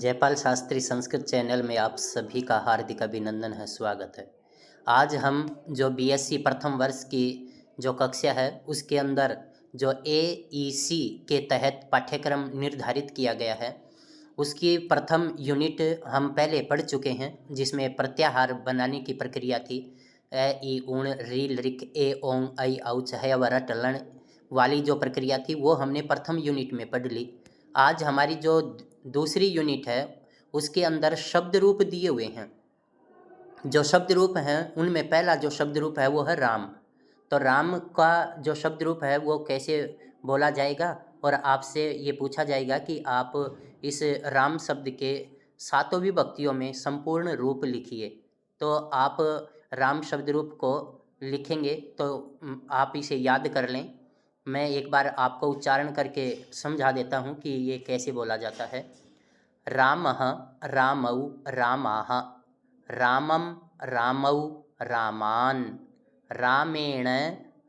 Jaipal Shastri Sanskrit channel में आप सभी का हार्दिक अभिनंदन है, स्वागत है। आज हम जो बीएससी प्रथम वर्ष की जो कक्षा है उसके अंदर जो एईसी के तहत पाठ्यक्रम निर्धारित किया गया है उसकी प्रथम यूनिट हम पहले पढ़ चुके हैं, जिसमें प्रत्याहार बनाने की प्रक्रिया थी। ए ई ऊण रील रिक ए ओंग ऐ औच है वर टलन वाली जो प्रक्रिया थी वो हमने प्रथम यूनिट में पढ़ ली। आज हमारी जो दूसरी यूनिट है उसके अंदर शब्द रूप दिए हुए हैं। जो शब्द रूप हैं उनमें पहला जो शब्द रूप है वो है राम। तो राम का जो शब्द रूप है वो कैसे बोला जाएगा, और आपसे ये पूछा जाएगा कि आप इस राम शब्द के सातों विभक्तियों में संपूर्ण रूप लिखिए। तो आप राम शब्द रूप को लिखेंगे तो आप इसे याद कर लें। मैं एक बार आपको उच्चारण करके समझा देता हूँ कि ये कैसे बोला जाता है। रामः रामौ रामाः, रामं रामौ रामान्, रामेण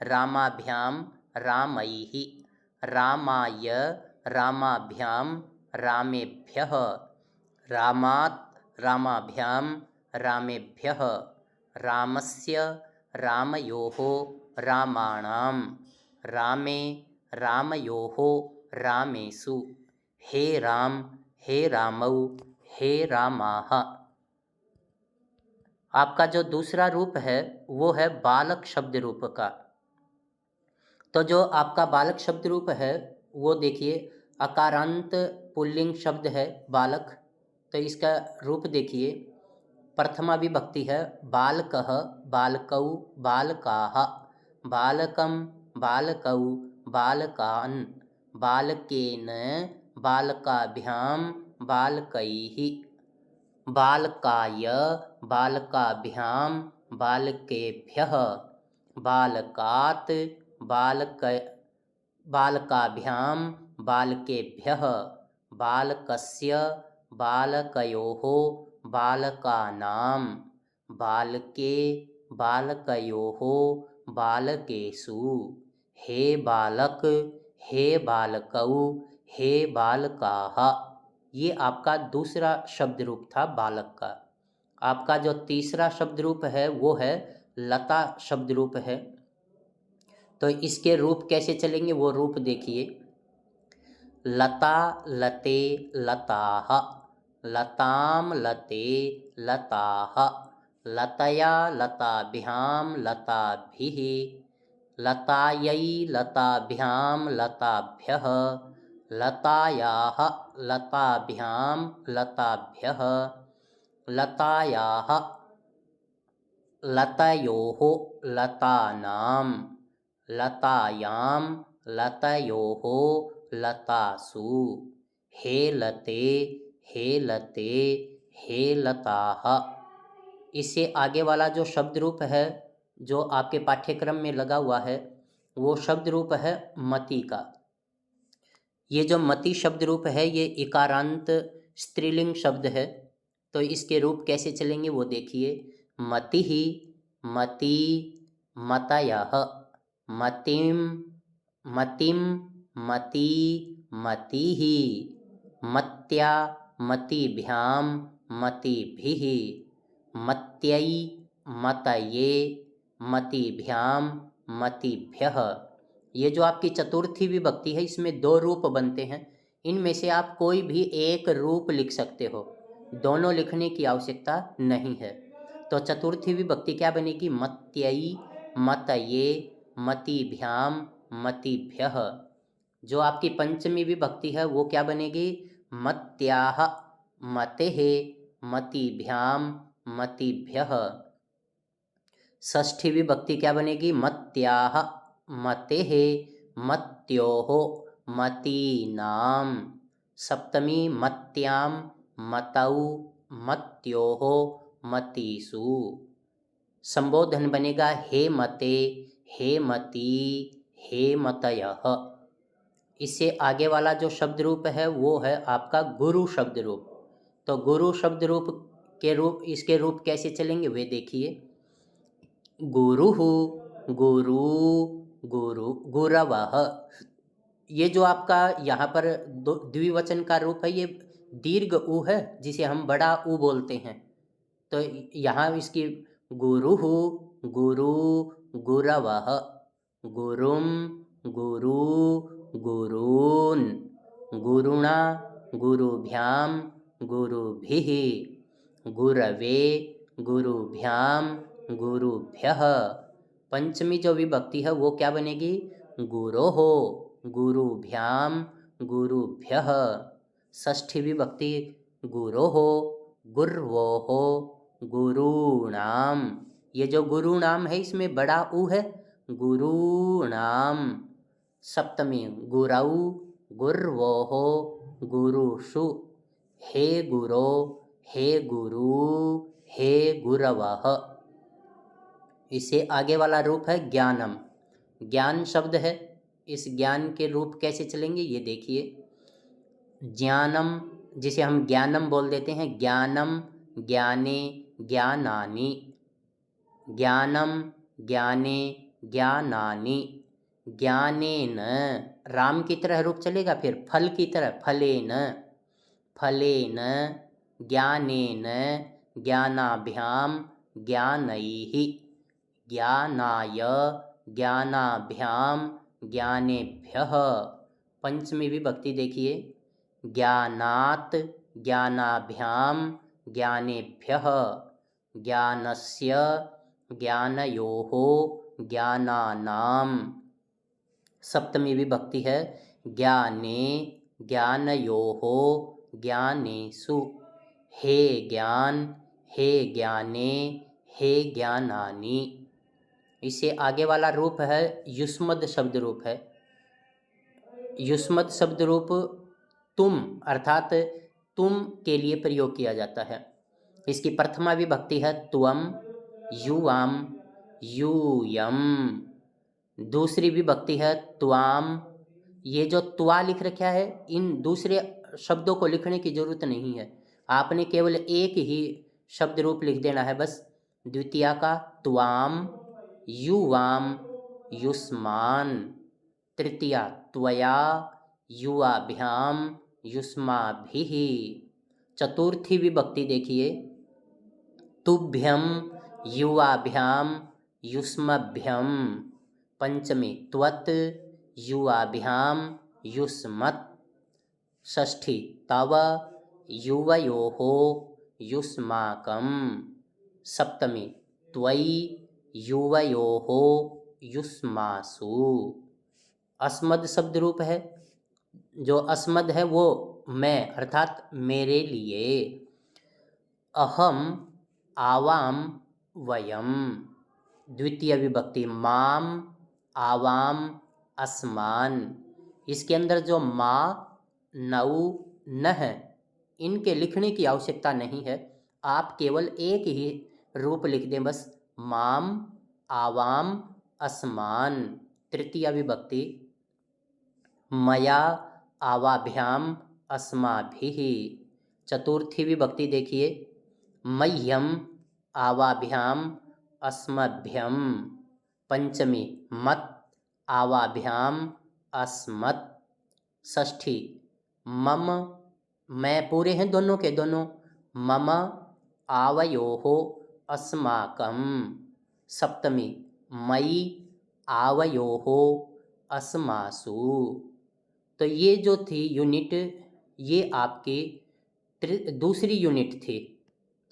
रामाभ्यां रामैः, रामाय रामाभ्यां रामेभ्यः, रामात् रामाभ्यां रामेभ्यः, रामस्य रामयोः रामाणां, रामे रामयोः रामेषु, हे राम हे रामौ हे रामाः। आपका जो दूसरा रूप है वो है बालक शब्द रूप का। तो जो आपका बालक शब्द रूप है वो देखिए, अकारांत पुल्लिंग शब्द है बालक। तो इसका रूप देखिए, प्रथमा विभक्ति है बालकः बालकौ बालकाः, बालकं बालकौ बालकान्, बालकेन बालकाभ्यां बालकैः, बालकाय बालकाभ्यां बालकेभ्यः, बालकात् बालकाभ्यां बालकेभ्यः, बालकस्य बालकयोः बालकानां, बालके बालकयोः बालकेषु, हे बालक हे बालकौ हे बालकाः। ये आपका दूसरा शब्द रूप था बालक का। आपका जो तीसरा शब्द रूप है वो है लता शब्द रूप है। तो इसके रूप कैसे चलेंगे वो रूप देखिए, लता लते लताः, लतां लते लताः, लतया लताभ्यां लताभिः, लतायै लताभ्यां लताभ्यः, लतायाः लताभ्यां लताभ्यः, लतायाः लतयोः लतानां, लतायां लतयोः लतासु, हे लते हे लते हे लताः। इससे आगे वाला जो शब्द रूप है जो आपके पाठ्यक्रम में लगा हुआ है वो शब्द रूप है मति का। ये जो मति शब्द रूप है ये इकारांत स्त्रीलिंग शब्द है। तो इसके रूप कैसे चलेंगे वो देखिए, मतिः मति मतयः, मतिं मतिं मति मतिः, मत्या मतिभ्यां मतिभिः, मत्यै मतये मतिभ्यां मतिभ्यः। ये जो आपकी चतुर्थी विभक्ति है इसमें दो रूप बनते हैं। इनमें से आप कोई भी एक रूप लिख सकते हो, दोनों लिखने की आवश्यकता नहीं है। तो चतुर्थी विभक्ति क्या बनेगी, मत्यै मतये मतिभ्यां मतिभ्यः। जो आपकी पंचमी विभक्ति है वो क्या बनेगी, मत्याः मतेः मतिभ्यां मतिभ्यः। षष्ठी विभक्ति क्या बनेगी, मत्याः मतेः मत्योः मतीनां। सप्तमी मत्यां मतौ मत्योः मतीषु। संबोधन बनेगा हे मते हे मती हे मतयः। इससे आगे वाला जो शब्द रूप है वो है आपका गुरु शब्द रूप। तो गुरु शब्द रूप के रूप, इसके रूप कैसे चलेंगे वे देखिए, गुरुः गुरु गुरु गुरवः। ये जो आपका यहाँ पर द्विवचन का रूप है ये दीर्घ ऊ है जिसे हम बड़ा ऊ बोलते हैं। तो यहाँ इसकी गुरुः गुरु गुरवः, गुरुम गुरु गुरून्, गुरुणा गुरुभ्यां गुरुभिः, गुरवे गुरुभ्यां गुरुभ्यः। पंचमी जो विभक्ति है वो क्या बनेगी? गुरोः गुरुभ्यां गुरुभ्यः। षष्ठी विभक्ति गुरोः गुर्वोः गुरूणाम। ये जो गुरूणाम है इसमें बड़ा ऊ है, गुरूणाम। सप्तमी गुरौ गुर्वोः गुरुषु, हे गुरो हे गुरु हे गुरवः। इसे आगे वाला रूप है ज्ञानम। ज्ञान शब्द है, इस ज्ञान के रूप कैसे चलेंगे ये देखिए। ज्ञानम जिसे हम ज्ञानम बोल देते हैं, ज्ञानम ज्ञाने ज्ञानानि, ज्ञानम ज्ञाने ज्ञानानि, ज्ञानेन राम की तरह रूप चलेगा, फिर फल की तरह फलेन, फलेन ज्ञानेन ज्ञानाभ्याम ज्ञानैः, ज्ञानाय ज्ञानाभ्याम ज्ञानेभ्यः। पंचमी विभक्ति देखिए, ज्ञानात् ज्ञानाभ्याम ज्ञानेभ्यः, ज्ञानस्य ज्ञानयोः ज्ञानानाम्। सप्तमी विभक्ति है ज्ञाने ज्ञानयोः ज्ञानेषु, हे ज्ञान हे ज्ञाने हे ज्ञानानि। इसे आगे वाला रूप है युष्मद शब्द रूप है। युष्मद शब्द रूप तुम अर्थात तुम के लिए प्रयोग किया जाता है। इसकी प्रथमा विभक्ति है त्वम युवाम यूयम। दूसरी विभक्ति है त्वाम। ये जो त्वा लिख रखा है, इन दूसरे शब्दों को लिखने की जरूरत नहीं है, आपने केवल एक ही शब्द रूप लिख देना है बस। द्वितीया का त्वाम युवाम युष्मान, तृतीया त्वया युवाभ्याम युष्माभिः। चतुर्थी विभक्ति देखिए, तुभ्यम युवाभ्याम युष्मभ्यम। पंचमी त्वत् युवाभ्याम युष्मत्। षष्ठी तव युवयोः युष्माकम्। सप्तमी त्वयि युवयोः युष्मासु। अस्मद शब्द रूप है, जो अस्मद है वो मैं अर्थात मेरे लिए। अहम आवाम वयम। द्वितीय विभक्ति माम आवाम अस्मान। इसके अंदर जो मा नौ न है, इनके लिखने की आवश्यकता नहीं है, आप केवल एक ही रूप लिख दें बस, माम आवाम अस्मान। तृतीय विभक्ति मया आवाभ्याम अस्माभिः। चतुर्थी विभक्ति देखिए, मह्यम आवाभ्याम अस्मभ्यम। पंचमी मत आवाभ्याम अस्मत्। षष्ठी मम, मैं पूरे हैं दोनों के दोनों, मम आवयोः अस्माकं। सप्तमी मयि आवयोः अस्मासु। तो ये जो थी यूनिट, ये आपकी दूसरी यूनिट थी।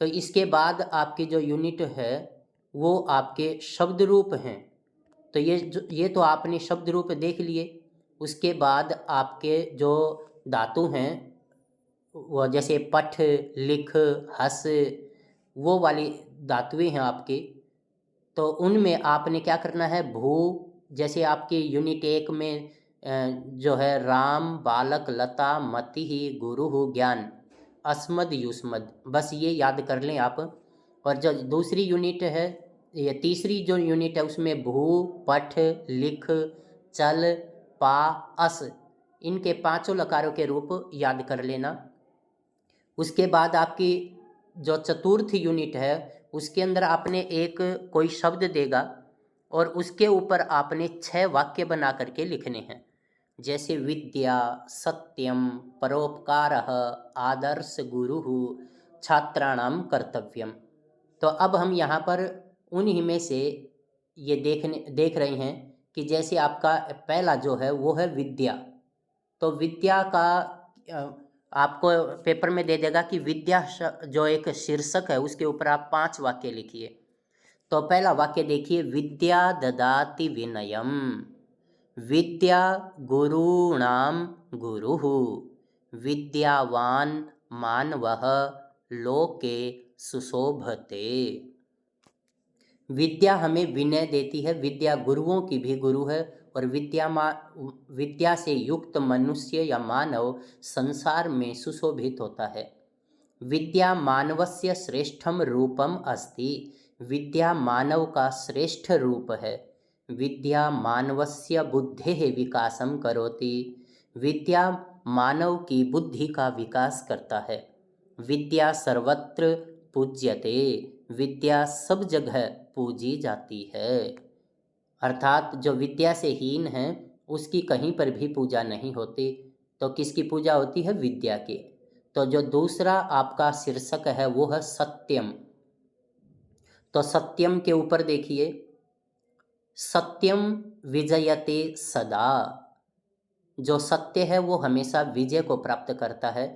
तो इसके बाद आपकी जो यूनिट है वो आपके शब्द रूप हैं। तो ये तो आपने शब्द रूप देख लिए। उसके बाद आपके जो धातु हैं वो जैसे पठ लिख हस, वो वाली धातुएं हैं आपकी। तो उनमें आपने क्या करना है, भू जैसे आपकी यूनिट 1 में जो है राम बालक लता मति ही गुरु ज्ञान अस्मद युष्मद, बस ये याद कर लें आप। और जो दूसरी यूनिट है, ये तीसरी जो यूनिट है उसमें भू पठ लिख चल पा अस, इनके पांचों लकारों के रूप याद कर लेना। उसके बाद आपकी जो चतुर्थ यूनिट है उसके अंदर आपने एक कोई शब्द देगा और उसके ऊपर आपने 6 वाक्य बना करके लिखने हैं। जैसे विद्या, सत्यम, परोपकारः, आदर्श गुरुः, छात्राणाम कर्तव्यम। तो अब हम यहाँ पर उन्हीं में से ये देख रहे हैं कि जैसे आपका पहला जो है वो है विद्या। तो विद्या का आपको पेपर में दे देगा कि विद्या जो एक शीर्षक है उसके ऊपर आप 5 वाक्य लिखिए। तो पहला वाक्य देखिए, विद्या ददाति विनयम, विद्या गुरूणाम गुरुः, विद्यावान मानवः लोके सुशोभते। विद्या हमें विनय देती है, विद्या गुरुओं की भी गुरु है, और विद्या से युक्त मनुष्य या मानव संसार में सुशोभित होता है। विद्या मानवस्य श्रेष्ठम रूपम अस्ति, विद्या मानव का श्रेष्ठ रूप है। विद्या मानवस्य बुद्धेः विकासम करोति, विद्या मानव की बुद्धि का विकास करता है। विद्या सर्वत्र पूज्यते, विद्या सब जगह पूजी जाती है। अर्थात जो विद्या से हीन है उसकी कहीं पर भी पूजा नहीं होती, तो किसकी पूजा होती है? विद्या की। तो जो दूसरा आपका शीर्षक है वो है सत्यम। तो सत्यम के ऊपर देखिए, सत्यम विजयते सदा, जो सत्य है वो हमेशा विजय को प्राप्त करता है।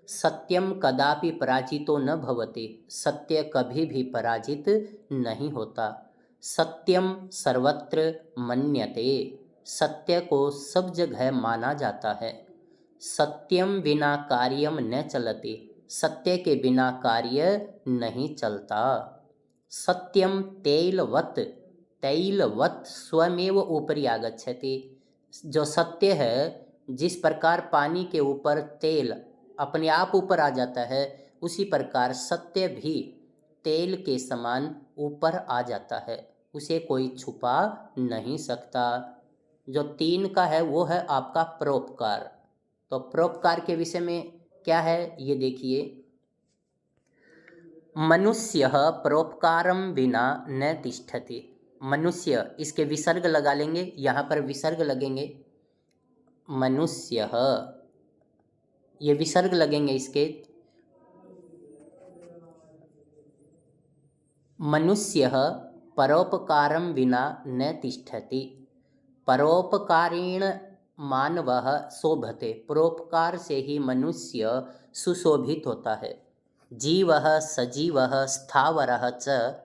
सत्यम कदापि पराजितो न भवति, सत्य कभी भी पराजित नहीं होता। सत्यम सर्वत्र मन्यते, सत्य को सब जगह माना जाता है। सत्यम विना कार्यम न चलति, सत्य के बिना कार्य नहीं चलता। सत्यम तैलवत्, तैलवत् स्वमेव ऊपरी आगच्छति, जो सत्य है जिस प्रकार पानी के ऊपर तेल अपने आप ऊपर आ जाता है, उसी प्रकार सत्य भी तेल के समान ऊपर आ जाता है, उसे कोई छुपा नहीं सकता। जो 3 का है वो है आपका परोपकार। तो परोपकार के विषय में क्या है ये देखिए, मनुष्य परोपकारम विना न तिष्ठति। मनुष्य, इसके विसर्ग लगा लेंगे, यहाँ पर विसर्ग लगेंगे, मनुष्य ये विसर्ग लगेंगे इसके। मनुष्य परोपकारम विना न तिष्ठति, परोपकारेण मानवः शोभते, परोपकार से ही मनुष्य सुशोभित होता है। जीवः सजीवः स्थावरः च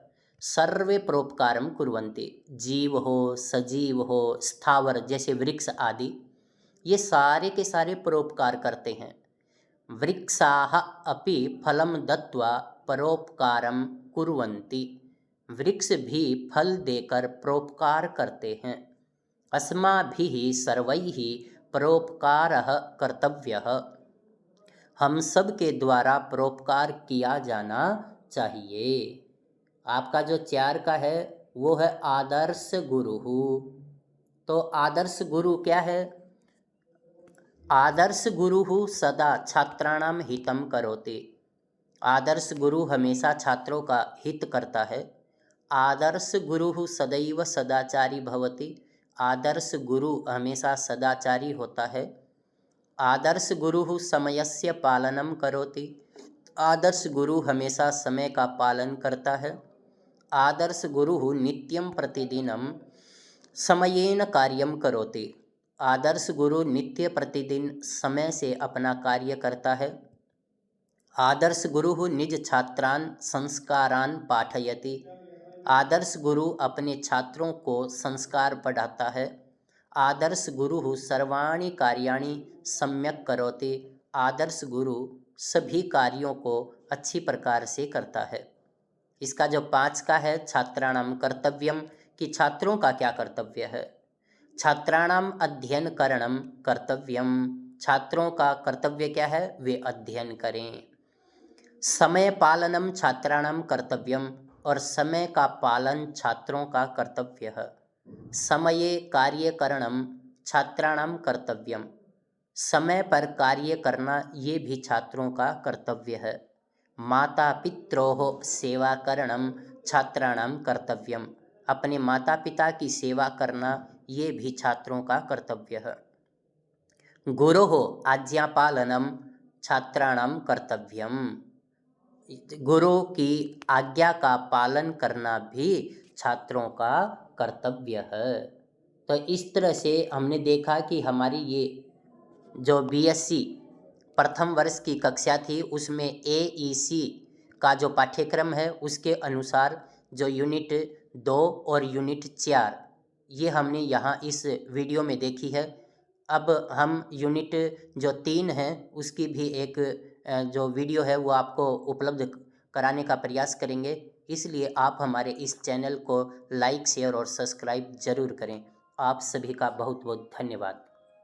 सर्वे परोपकारं कुर्वन्ति, जीव हो, सजीव हो, स्थावर जैसे वृक्ष आदि, ये सारे के सारे परोपकार करते हैं। वृक्षाः अपि फलं दत्वा परोपकारं कुर्वन्ति, वृक्ष भी फल देकर परोपकार करते हैं। अस्माभिः सर्वैः परोपकारः कर्तव्यः, हम सब के द्वारा परोपकार किया जाना चाहिए। आपका जो 4 का है वो है आदर्श गुरु। तो आदर्श गुरु क्या है? आदर्श गुरु सदा छात्राणाम हितम करोति, आदर्श गुरु हमेशा छात्रों का हित करता है। आदर्श गुरु सदैव सदाचारी भवति, आदर्श गुरु हमेशा सदाचारी होता है। आदर्श गुरु समयस्य पालनम करोति, आदर्श गुरु हमेशा समय का पालन करता है। आदर्श गुरु नित्यम प्रतिदिनम समयेन कार्यम करोति, आदर्श गुरु नित्य प्रतिदिन समय से अपना कार्य करता है। आदर्श गुरु निज छात्रान संस्कारान पाठयति, आदर्श गुरु अपने छात्रों को संस्कार पढ़ाता है। आदर्श गुरु सर्वाणि कार्याणि सम्यक करोति, आदर्श गुरु सभी कार्यों को अच्छी प्रकार से करता है। इसका जो 5 का है छात्राणाम कर्तव्यम, कि छात्रों का क्या कर्तव्य है? छात्राणाम अध्ययन करणम कर्तव्यम, छात्रों का कर्तव्य क्या है? वे अध्ययन करें। समय पालनम छात्राणाम कर्तव्यम, और समय का पालन छात्रों का कर्तव्य है। समये कार्य करणम छात्राणाम कर्तव्यम, समय पर कार्य करना ये भी छात्रों का कर्तव्य है। माता पित्रोः सेवा करणम छात्राणाम कर्तव्यम, अपने माता पिता की सेवा करना ये भी छात्रों का कर्तव्य है। गुरोः आज्ञापालनम छात्राणां कर्तव्यम। गुरु की आज्ञा का पालन करना भी छात्रों का कर्तव्य है। तो इस तरह से हमने देखा कि हमारी ये जो बीएससी प्रथम वर्ष की कक्षा थी उसमें एईसी का जो पाठ्यक्रम है उसके अनुसार जो यूनिट 2 और यूनिट 4 ये हमने यहाँ इस वीडियो में देखी है। अब हम यूनिट जो 3 है उसकी भी एक जो वीडियो है वो आपको उपलब्ध कराने का प्रयास करेंगे, इसलिए आप हमारे इस चैनल को लाइक, शेयर और सब्सक्राइब ज़रूर करें। आप सभी का बहुत बहुत धन्यवाद।